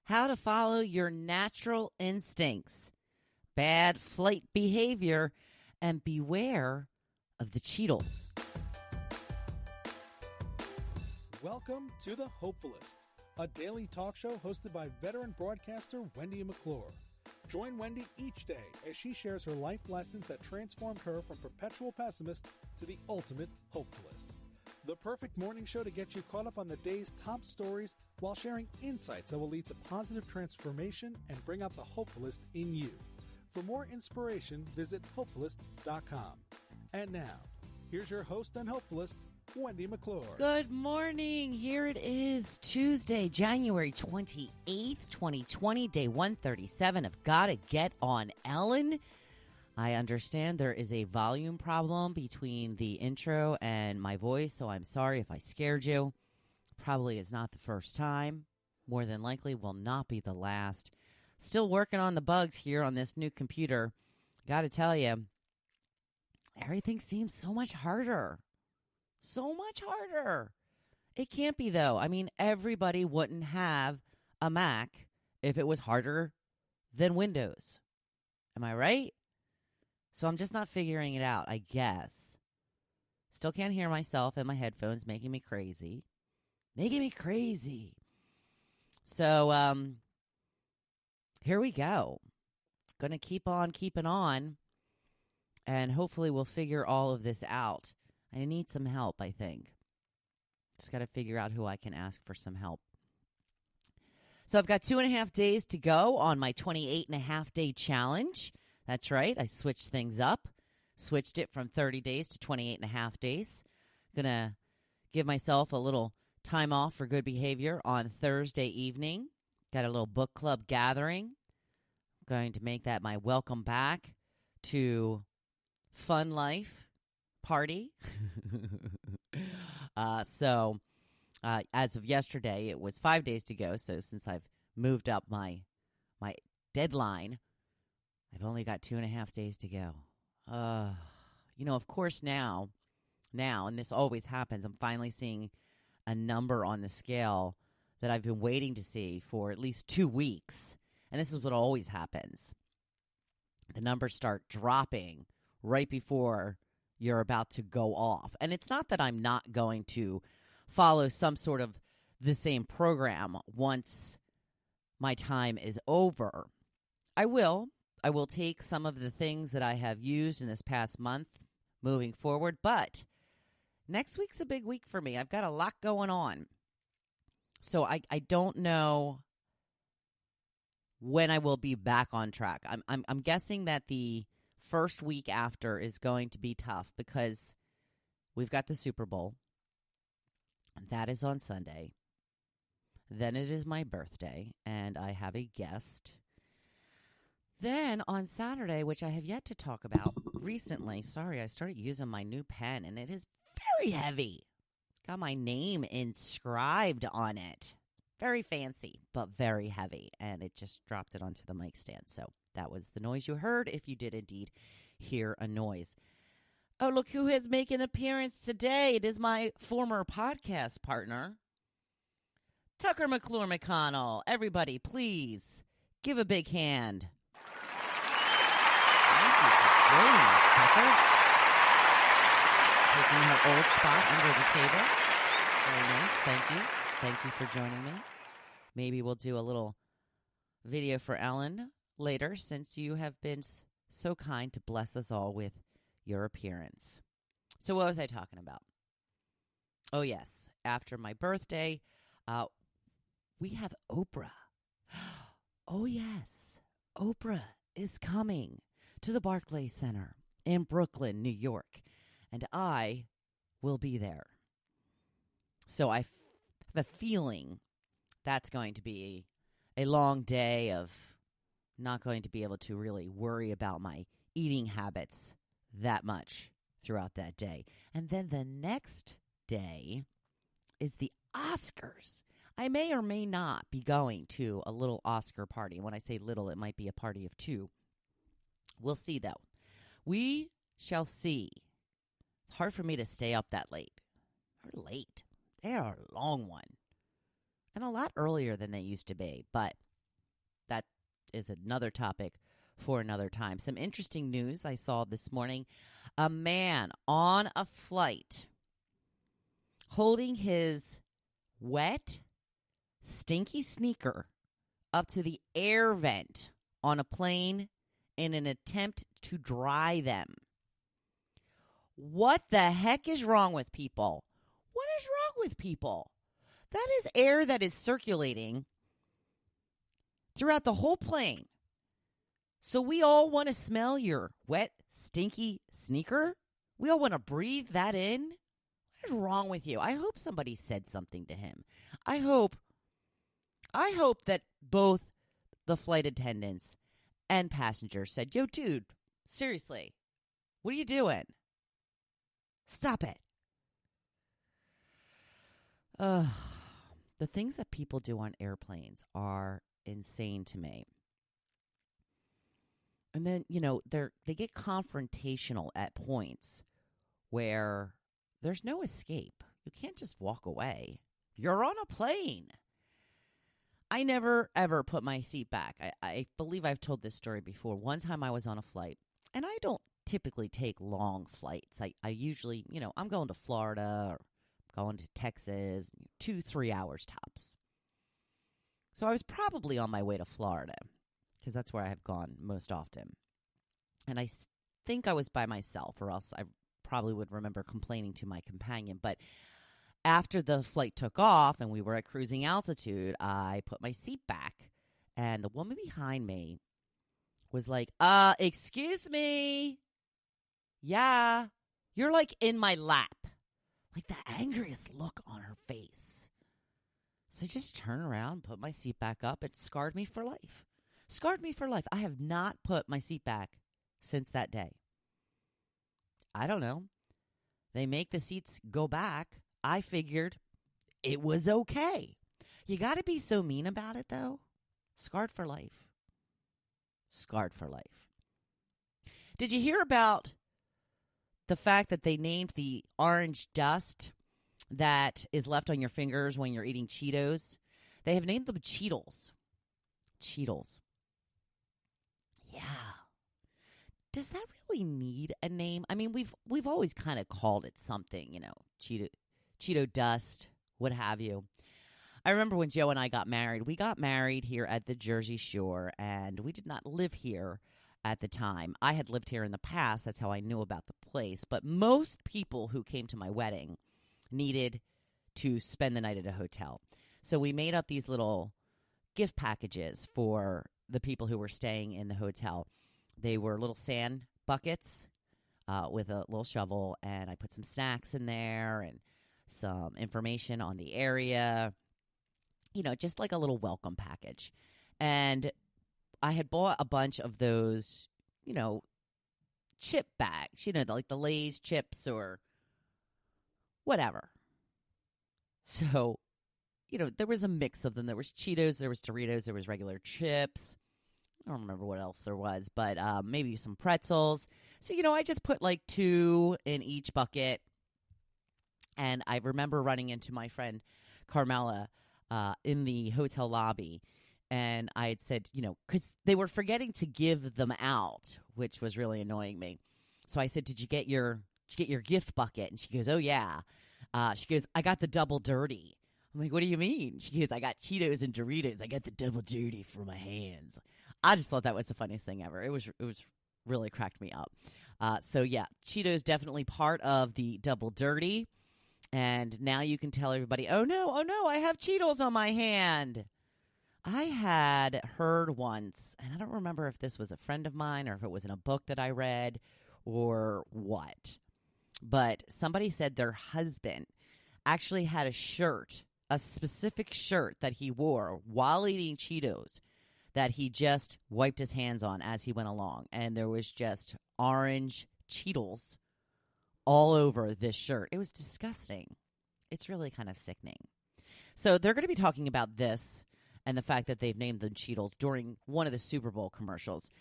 how to follow your natural instincts, bad flight behavior, and beware of the Cheetos. Welcome to the Hopefulist, a daily talk show hosted by veteran broadcaster Wendy McClure. Join Wendy each day as she shares her life lessons that transformed her from perpetual pessimist to the ultimate hopefulist. The perfect morning show to get you caught up on the day's top stories while sharing insights that will lead to positive transformation and bring out the hopefulist in you. For more inspiration, visit hopefulist.com. And now, here's your host and hopefulist, Wendy McClure. Good morning. Here it is, Tuesday, January 28th, 2020, day 137 of Gotta Get on Ellen. I understand there is a volume problem between the intro and my voice, so I'm sorry if I scared you. Probably is not the first time. More than likely will not be the last. Still working on the bugs here on this new computer. Gotta tell you, everything seems so much harder. So much harder. It can't be, though. I mean, everybody wouldn't have a Mac if it was harder than Windows. Am I right? So I'm just not figuring it out, I guess. Still can't hear myself in my headphones, making me crazy. Making me crazy. So, here we go. Gonna keep on keeping on. And hopefully we'll figure all of this out. I need some help, I think. Just got to figure out who I can ask for some help. So I've got 2.5 days to go on my 28.5-day challenge. That's right. I switched things up. Switched it from 30 days to 28.5 days. Going to give myself a little time off for good behavior on Thursday evening. Got a little book club gathering. Going to make that my welcome back to Fun Life party. So as of yesterday, it was 5 days to go. So since I've moved up my deadline, I've only got 2.5 days to go. Of course now, and this always happens, I'm finally seeing a number on the scale that I've been waiting to see for at least 2 weeks. And this is what always happens. The numbers start dropping right before you're about to go off. And it's not that I'm not going to follow some sort of the same program once my time is over. I will take some of the things that I have used in this past month moving forward, but next week's a big week for me. I've got a lot going on. So I don't know when I will be back on track. I'm guessing that the first week after is going to be tough because we've got the Super Bowl. That is on Sunday. Then it is my birthday, and I have a guest. Then on Saturday, which I have yet to talk about recently, I started using my new pen, and it is very heavy. It's got my name inscribed on it. Very fancy, but very heavy, and it just dropped it onto the mic stand, so that was the noise you heard, if you did indeed hear a noise. Oh, look who has made an appearance today. It is my former podcast partner, Tucker McClure McConnell. Everybody, please give a big hand. Thank you for joining us, Tucker. Taking her old spot under the table. Very nice. Thank you. Thank you for joining me. Maybe we'll do a little video for Ellen later, since you have been so kind to bless us all with your appearance. So what was I talking about? Oh, yes. After my birthday, we have Oprah. Oh, yes. Oprah is coming to the Barclays Center in Brooklyn, New York, and I will be there. So I have a feeling that's going to be a long day of not going to be able to really worry about my eating habits that much throughout that day. And then the next day is the Oscars. I may or may not be going to a little Oscar party. When I say little, it might be a party of 2. We'll see, though. We shall see. It's hard for me to stay up that late. They're late. They are a long one. And a lot earlier than they used to be. But that is another topic for another time. Some interesting news I saw this morning. A man on a flight holding his wet, stinky sneaker up to the air vent on a plane in an attempt to dry them. What the heck is wrong with people? What is wrong with people? That is air that is circulating throughout the whole plane. So we all want to smell your wet, stinky sneaker? We all want to breathe that in? What is wrong with you? I hope somebody said something to him. I hope that both the flight attendants and passengers said, yo, dude, seriously, what are you doing? Stop it. The things that people do on airplanes are insane to me. And then, they get confrontational at points where there's no escape. You can't just walk away. You're on a plane. I never, ever put my seat back. I believe I've told this story before. One time I was on a flight, and I don't typically take long flights. I usually, I'm going to Florida or going to Texas, 2-3 hours tops. So I was probably on my way to Florida because that's where I have gone most often. And I think I was by myself, or else I probably would remember complaining to my companion. But after the flight took off and we were at cruising altitude, I put my seat back, and the woman behind me was like, excuse me. Yeah, you're like in my lap. Like the angriest look on her face. So I just turned around, put my seat back up. It scarred me for life. Scarred me for life. I have not put my seat back since that day. I don't know. They make the seats go back. I figured it was okay. You got to be so mean about it, though. Scarred for life. Scarred for life. Did you hear about the fact that they named the orange dust that is left on your fingers when you're eating Cheetos? They have named them Cheetos. Cheetos. Yeah. Does that really need a name? I mean, we've always kind of called it something, Cheeto dust, what have you. I remember when Joe and I got married. We got married here at the Jersey Shore, and we did not live here at the time. I had lived here in the past. That's how I knew about the place. But most people who came to my wedding needed to spend the night at a hotel. So we made up these little gift packages for the people who were staying in the hotel. They were little sand buckets with a little shovel, and I put some snacks in there and some information on the area, just like a little welcome package. And I had bought a bunch of those, chip bags, like the Lay's chips or whatever. So, there was a mix of them. There was Cheetos, there was Doritos, there was regular chips. I don't remember what else there was, but maybe some pretzels. So, I just put like 2 in each bucket. And I remember running into my friend Carmela in the hotel lobby. And I had said, because they were forgetting to give them out, which was really annoying me. So I said, did you get your gift bucket? And she goes, oh, yeah. She goes, I got the double dirty. I'm like, what do you mean? She goes, I got Cheetos and Doritos. I got the double dirty for my hands. I just thought that was the funniest thing ever. It was really cracked me up. So, yeah, Cheetos definitely part of the double dirty. And now you can tell everybody, oh, no, I have Cheetos on my hand. I had heard once, and I don't remember if this was a friend of mine or if it was in a book that I read or what, but somebody said their husband actually had a shirt, a specific shirt that he wore while eating Cheetos that he just wiped his hands on as he went along. And there was just orange Cheetos all over this shirt. It was disgusting. It's really kind of sickening. So they're going to be talking about this and the fact that they've named them Cheetos during one of the Super Bowl commercials.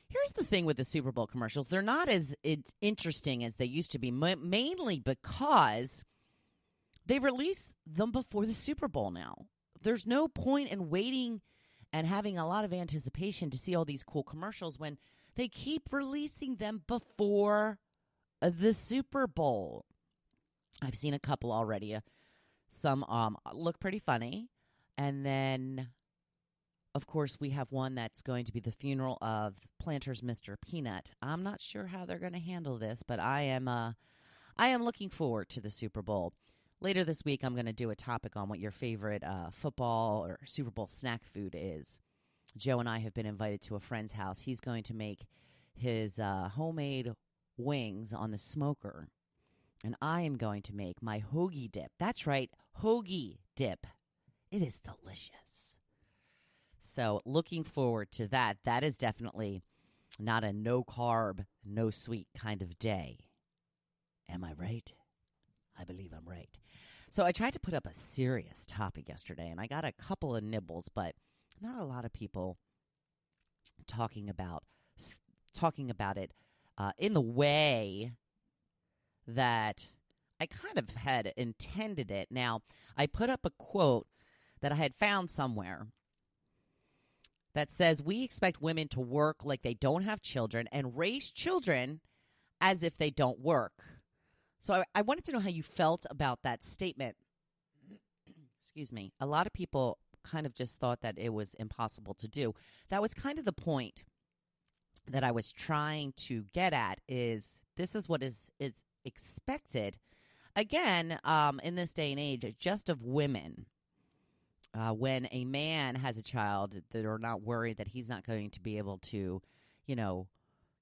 Here's the thing with the Super Bowl commercials. They're not as interesting as they used to be, mainly because they release them before the Super Bowl now. There's no point in waiting and having a lot of anticipation to see all these cool commercials when they keep releasing them before the Super Bowl. I've seen a couple already. Some look pretty funny. And then, of course, we have one that's going to be the funeral of Planters Mr. Peanut. I'm not sure how they're going to handle this, but I am looking forward to the Super Bowl. Later this week, I'm going to do a topic on what your favorite football or Super Bowl snack food is. Joe and I have been invited to a friend's house. He's going to make his homemade wings on the smoker. And I am going to make my hoagie dip. That's right, hoagie dip. It is delicious. So looking forward to that. That is definitely not a no-carb, no-sweet kind of day. Am I right? I believe I'm right. So I tried to put up a serious topic yesterday, and I got a couple of nibbles, but not a lot of people talking about it in the way that I kind of had intended it. Now, I put up a quote that I had found somewhere that says, we expect women to work like they don't have children and raise children as if they don't work. So I wanted to know how you felt about that statement. Excuse me. A lot of people kind of just thought that it was impossible to do. That was kind of the point that I was trying to get at, is this is what is expected, again, in this day and age, just of women. When a man has a child, they're not worried that he's not going to be able to,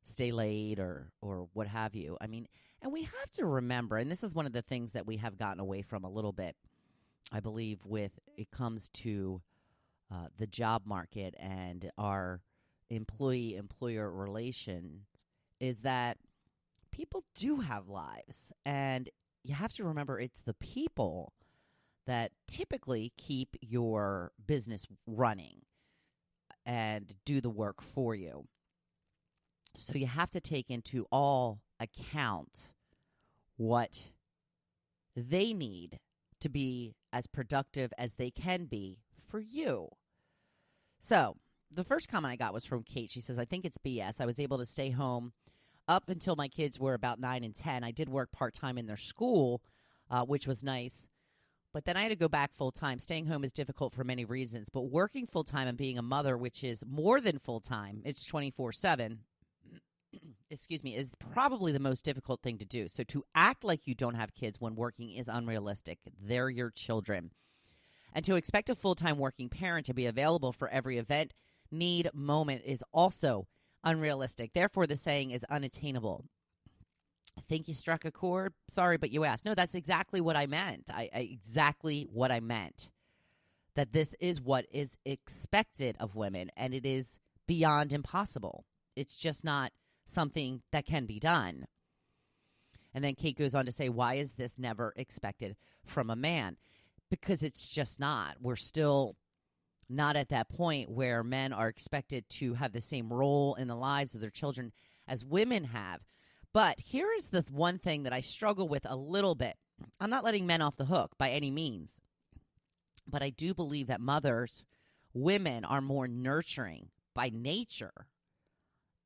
stay late or what have you. I mean, and we have to remember, and this is one of the things that we have gotten away from a little bit, I believe, with it comes to the job market and our employee-employer relations, is that people do have lives. And you have to remember, it's the people that typically keep your business running and do the work for you. So you have to take into all account what they need to be as productive as they can be for you. So the first comment I got was from Kate. She says, I think it's BS. I was able to stay home up until my kids were about 9 and 10. I did work part-time in their school, which was nice. But then I had to go back full-time. Staying home is difficult for many reasons. But working full-time and being a mother, which is more than full-time, it's 24/7, excuse me, is probably the most difficult thing to do. So to act like you don't have kids when working is unrealistic. They're your children. And to expect a full-time working parent to be available for every event, need, moment is also unrealistic. Therefore, the saying is unattainable. I think you struck a chord. Sorry, but you asked. No, that's exactly what I meant. Exactly what I meant. That this is what is expected of women, and it is beyond impossible. It's just not something that can be done. And then Kate goes on to say, why is this never expected from a man? Because it's just not. We're still not at that point where men are expected to have the same role in the lives of their children as women have. But here is the one thing that I struggle with a little bit. I'm not letting men off the hook by any means. But I do believe that women are more nurturing by nature.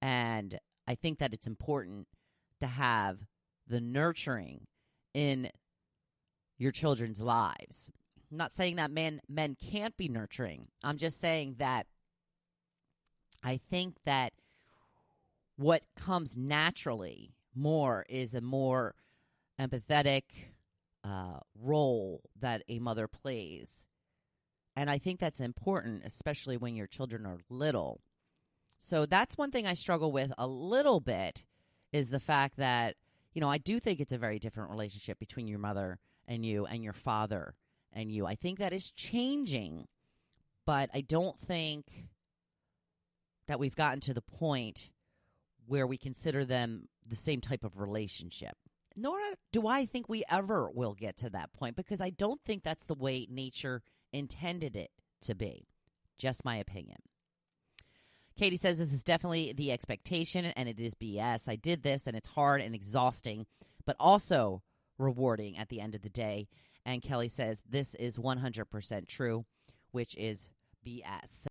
And I think that it's important to have the nurturing in your children's lives. I'm not saying that men can't be nurturing. I'm just saying that I think that what comes naturally more is a more empathetic role that a mother plays. And I think that's important, especially when your children are little. So that's one thing I struggle with a little bit, is the fact that, I do think it's a very different relationship between your mother and you and your father and you. I think that is changing, but I don't think that we've gotten to the point where we consider them the same type of relationship. Nor do I think we ever will get to that point, because I don't think that's the way nature intended it to be. Just my opinion. Katie says this is definitely the expectation, and it is BS. I did this, and it's hard and exhausting, but also rewarding at the end of the day. And Kelly says this is 100% true, which is BS.